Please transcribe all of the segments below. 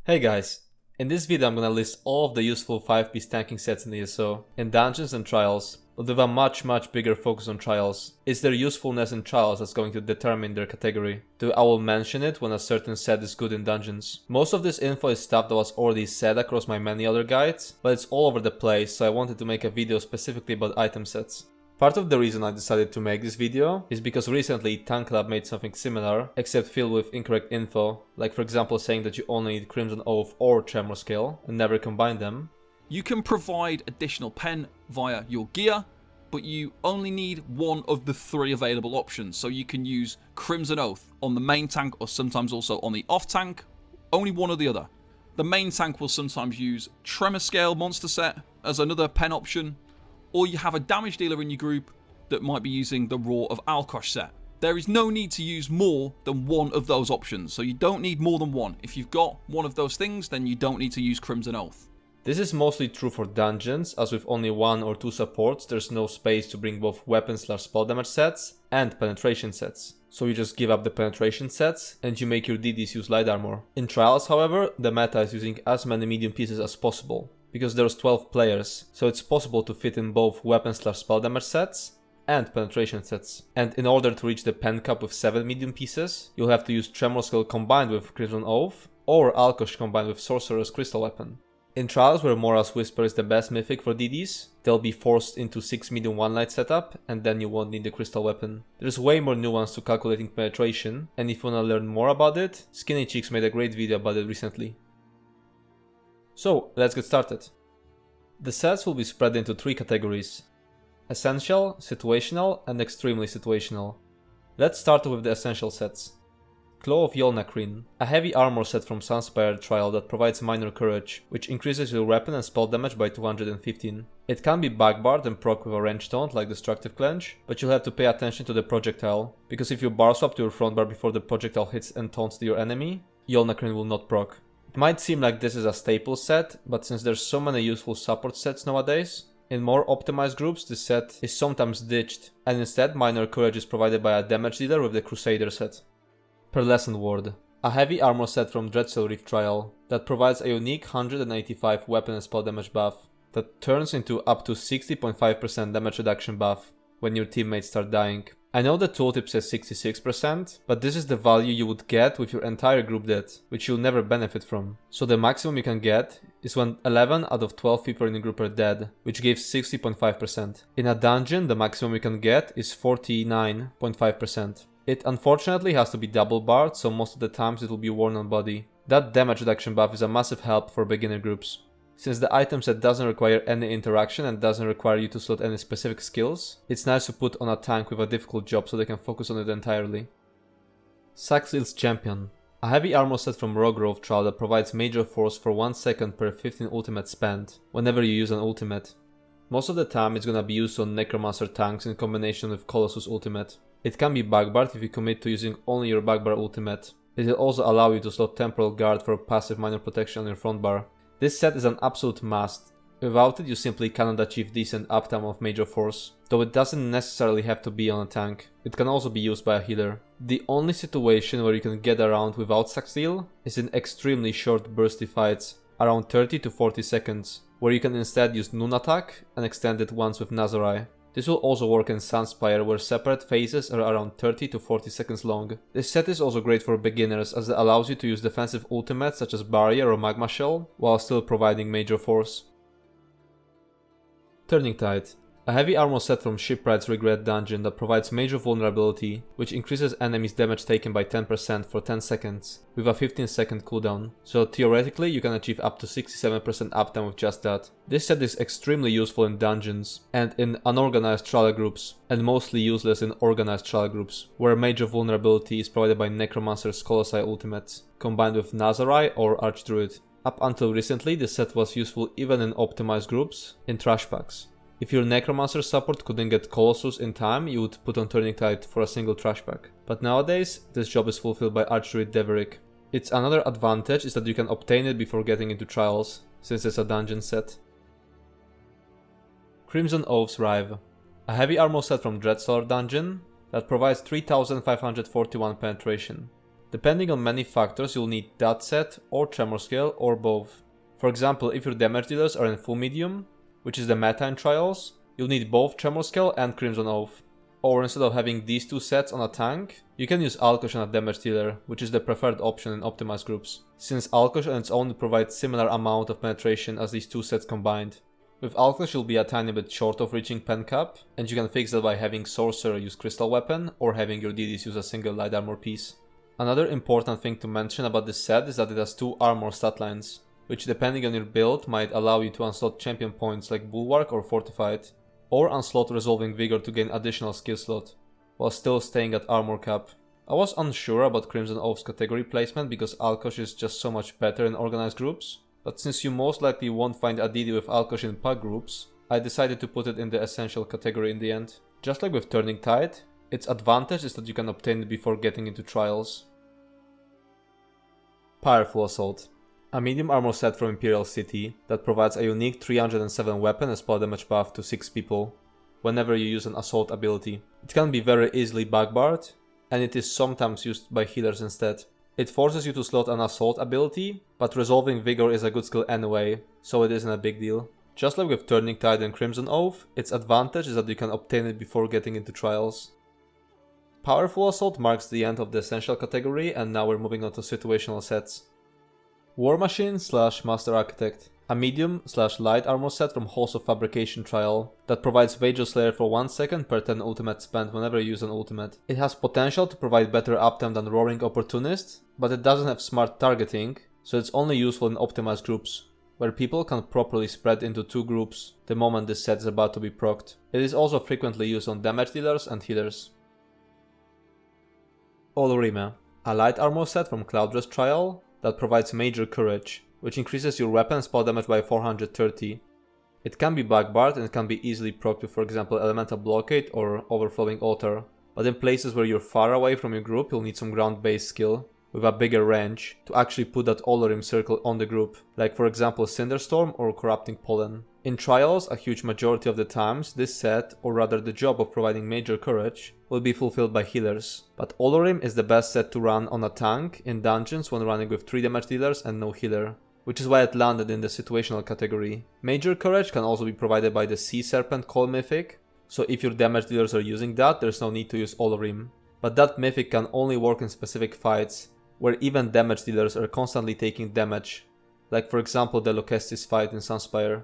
Hey guys, in this video I'm gonna list all of the useful 5-piece tanking sets in ESO, in dungeons and trials, but with a much bigger focus on trials. It's their usefulness in trials that's going to determine their category, though I will mention it when a certain set is good in dungeons. Most of this info is stuff that was already said across my many other guides, but it's all over the place, so I wanted to make a video specifically about item sets. Part of the reason I decided to make this video is because recently Tank Lab made something similar, except filled with incorrect info, like for example saying that you only need Crimson Oath or Tremor Scale and never combine them. You can provide additional pen via your gear, but you only need one of the 3 available options, so you can use Crimson Oath on the main tank or sometimes also on the off tank, only one or the other. The main tank will sometimes use Tremor Scale monster set as another pen option, or you have a damage dealer in your group that might be using the Roar of Alkosh set. There is no need to use more than one of those options, so you don't need more than one. If you've got one of those things, then you don't need to use Crimson Oath. This is mostly true for dungeons, as with only 1 or 2 supports there's no space to bring both weapon/spell damage sets and penetration sets. So you just give up the penetration sets and you make your DDs use light armor. In trials, however, the meta is using as many medium pieces as possible, because there's 12 players, so it's possible to fit in both weapon/spell damage sets and penetration sets. And in order to reach the pen cap with 7 medium pieces, you'll have to use Tremor Scale combined with Crimson Oath, or Alkosh combined with Sorcerer's Crystal Weapon. In trials where Mora's Whisper is the best mythic for DDs, they'll be forced into 6 medium 1-light setup, and then you won't need the Crystal Weapon. There's way more nuance to calculating penetration, and if you wanna learn more about it, Skinny Cheeks made a great video about it recently. So, let's get started. The sets will be spread into 3 categories: Essential, Situational, and Extremely Situational. Let's start with the Essential sets. Claw of Yolnacreen, a heavy armor set from Sunspire trial that provides minor courage, which increases your weapon and spell damage by 215. It can be backbarred and proc with a range taunt like Destructive Clench, but you'll have to pay attention to the projectile, because if you bar swap to your front bar before the projectile hits and taunts your enemy, Yolnacreen will not proc. It might seem like this is a staple set, but since there's so many useful support sets nowadays, in more optimized groups this set is sometimes ditched, and instead minor courage is provided by a damage dealer with the Crusader set. Pearlescent Ward, a heavy armor set from Dreadsail Reef trial that provides a unique 185 weapon and spell damage buff that turns into up to 60.5% damage reduction buff when your teammates start dying. I know the tooltip says 66%, but this is the value you would get with your entire group dead, which you'll never benefit from. So the maximum you can get is when 11 out of 12 people in your group are dead, which gives 60.5%. In a dungeon, the maximum you can get is 49.5%. It unfortunately has to be double barred, so most of the times it will be worn on body. That damage reduction buff is a massive help for beginner groups. Since the item set doesn't require any interaction and doesn't require you to slot any specific skills, it's nice to put on a tank with a difficult job so they can focus on it entirely. Saxil's Champion, a heavy armor set from Rogue Grove trial that provides major force for 1 second per 15 ultimate spent, whenever you use an ultimate. Most of the time it's gonna be used on Necromancer tanks in combination with Colossus ultimate. It can be backbarred if you commit to using only your backbar ultimate. It will also allow you to slot Temporal Guard for passive minor protection on your front bar. This set is an absolute must. Without it you simply cannot achieve decent uptime of major force, though it doesn't necessarily have to be on a tank. It can also be used by a healer. The only situation where you can get around without Saxil is in extremely short bursty fights, around 30 to 40 seconds, where you can instead use Noon Attack and extend it once with Nazarai. This will also work in Sunspire, where separate phases are around 30 to 40 seconds long. This set is also great for beginners, as it allows you to use defensive ultimates such as Barrier or Magma Shell, while still providing major force. Turning Tide, a heavy armor set from Shipwright's Regret dungeon that provides major vulnerability, which increases enemies' damage taken by 10% for 10 seconds, with a 15-second cooldown, so theoretically you can achieve up to 67% uptime with just that. This set is extremely useful in dungeons, and in unorganized trial groups, and mostly useless in organized trial groups, where major vulnerability is provided by Necromancer's Colossi ultimates, combined with Nazarai or Archdruid. Up until recently, this set was useful even in optimized groups, in trash packs. If your Necromancer support couldn't get Colossus in time, you would put on Turning Tide for a single trash pack. But nowadays, this job is fulfilled by Archdruid Deverick. Its another advantage is that you can obtain it before getting into trials, since it's a dungeon set. Crimson Oath's Rive, a heavy armor set from Dreadsail dungeon that provides 3541 penetration. Depending on many factors, you'll need that set or tremor scale or both. For example, if your damage dealers are in full medium, which is the meta in trials, you'll need both tremor scale and Crimson Oath. Or instead of having these two sets on a tank, you can use Alkosh on a damage dealer, which is the preferred option in optimized groups, since Alkosh on its own provides similar amount of penetration as these two sets combined. With Alkosh you'll be a tiny bit short of reaching pen cap, and you can fix that by having Sorcerer use Crystal Weapon or having your DDs use a single light armor piece. Another important thing to mention about this set is that it has 2 armor stat lines, which depending on your build might allow you to unslot champion points like Bulwark or Fortified, or unslot Resolving Vigor to gain additional skill slot, while still staying at armor cap. I was unsure about Crimson Oath's category placement because Alkosh is just so much better in organized groups, but since you most likely won't find a DD with Alkosh in pack groups, I decided to put it in the essential category in the end. Just like with Turning Tide, its advantage is that you can obtain it before getting into trials. Powerful Assault. A medium armor set from Imperial City that provides a unique 307 weapon and spell damage buff to 6 people whenever you use an assault ability. It can be very easily backbarred, and it is sometimes used by healers instead. It forces you to slot an assault ability, but Resolving Vigor is a good skill anyway, so it isn't a big deal. Just like with Turning Tide and Crimson Oath, its advantage is that you can obtain it before getting into trials. Powerful Assault marks the end of the essential category, and now we're moving on to situational sets. War Machine / Master Architect, a medium / light armor set from Halls of Fabrication trial that provides Vagel Slayer for 1 second per 10 ultimate spent whenever you use an ultimate. It has potential to provide better uptime than Roaring Opportunist, but it doesn't have smart targeting, so it's only useful in optimized groups, where people can properly spread into 2 groups the moment this set is about to be procced. It is also frequently used on damage dealers and healers. Olorime, a light armor set from Cloudrest trial that provides Major Courage, which increases your weapon spell damage by 430. It can be backbarred and it can be easily procced with, for example, Elemental Blockade or Overflowing Altar, but in places where you're far away from your group you'll need some ground-based skill with a bigger range to actually put that Olorim circle on the group, like for example Cinderstorm or Corrupting Pollen. In trials, a huge majority of the times, this set, or rather the job of providing Major Courage, will be fulfilled by healers, but Olorim is the best set to run on a tank in dungeons when running with 3 damage dealers and no healer, which is why it landed in the situational category. Major Courage can also be provided by the Sea Serpent Call Mythic, so if your damage dealers are using that, there's no need to use Olorim. But that mythic can only work in specific fights, where even damage dealers are constantly taking damage, like for example the Locestis fight in Sunspire.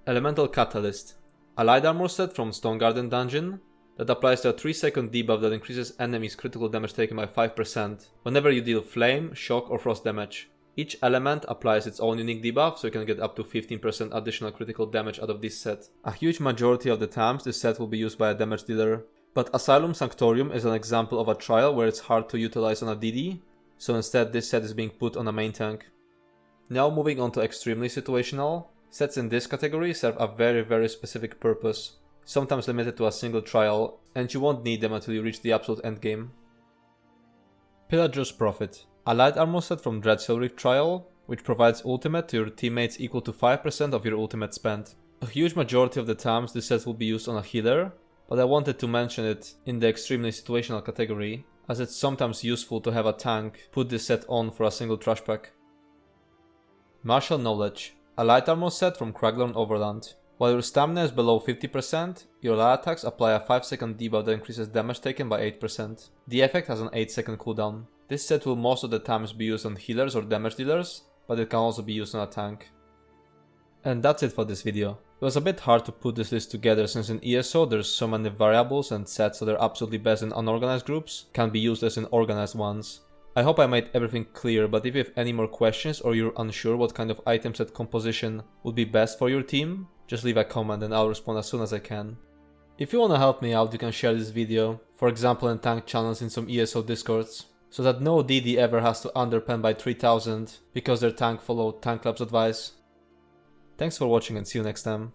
Elemental Catalyst, a light armor set from Stone Garden Dungeon that applies to a 3-second debuff that increases enemies' critical damage taken by 5% whenever you deal flame, shock or frost damage. Each element applies its own unique debuff, so you can get up to 15% additional critical damage out of this set. A huge majority of the times this set will be used by a damage dealer, but Asylum Sanctorium is an example of a trial where it's hard to utilize on a DD, so instead this set is being put on a main tank. Now moving on to extremely situational. Sets in this category serve a very specific purpose, sometimes limited to a single trial, and you won't need them until you reach the absolute endgame. Pillager's Prophet, a light armor set from Dreadsail Reef trial, which provides ultimate to your teammates equal to 5% of your ultimate spent. A huge majority of the times this set will be used on a healer, but I wanted to mention it in the extremely situational category, as it's sometimes useful to have a tank put this set on for a single trash pack. Martial Knowledge, a light armor set from Craglorn Overland. While your stamina is below 50%, your light attacks apply a 5-second debuff that increases damage taken by 8%. The effect has an 8-second cooldown. This set will most of the times be used on healers or damage dealers, but it can also be used on a tank. And that's it for this video. It was a bit hard to put this list together since in ESO there's so many variables and sets that are absolutely best in unorganized groups can be used as in organized ones. I hope I made everything clear, but if you have any more questions or you're unsure what kind of item set composition would be best for your team, just leave a comment and I'll respond as soon as I can. If you wanna help me out, you can share this video, for example in tank channels in some ESO discords, so that no DD ever has to underpen by 3000 because their tank followed Tank Club's advice. Thanks for watching and see you next time.